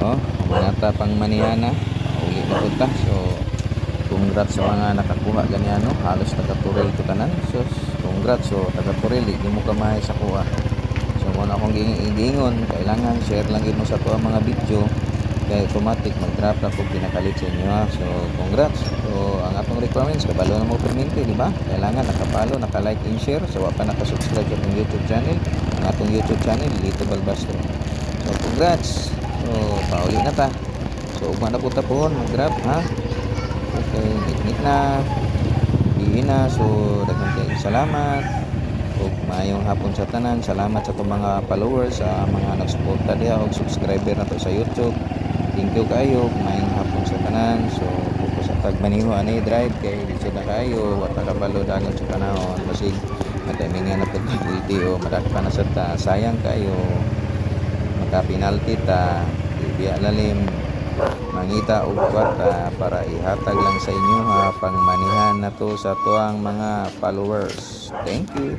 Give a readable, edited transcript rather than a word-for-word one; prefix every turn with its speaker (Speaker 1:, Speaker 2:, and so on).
Speaker 1: Oh, manata pang manihana. Uli na punta. So, congrats sa mga nakakuha ganyan, no? Halos taga-Turil to kanan. So, congrats. So, taga-Turil, di mo kamay sa kuha. So, muna akong gingon. Kailangan share lang yun mo sa tuwa mga video. Kaya automatic mag-drop na kung pinakalit sa inyo, ha? So, congrats. So, ang atong requirements, kabalo na mo perminti, di ba? Kailangan nakapalo, naka-like and share. So, wala pa nakasubscribe sa atong YouTube channel. Ang atong YouTube channel, Lito Balbastro. So, congrats. So, pauli na ta. So, ugma na po tapon, mag-drop, ha? Okay, ngit na. Diin na. So, daghang kayong salamat. Ug maayong hapon sa tanan. Salamat sa itong mga followers, sa mga nagsuporta diha og subscriber na to sa YouTube. Thank you kayo. Maayong hapon sa tanan. So, focus sa tagmaniho ani drive kay dito na kayo. Wa ta kabalo dagan sa panahon. Basig matimingan na pud LTO, madakpan na sa ta. Sayang kayo. Maka-penalty ta. Biya lalim mangita og kwarta para ihatag lang sa inyo, ha, pangmanihan na to sa tuang mga followers. Thank you.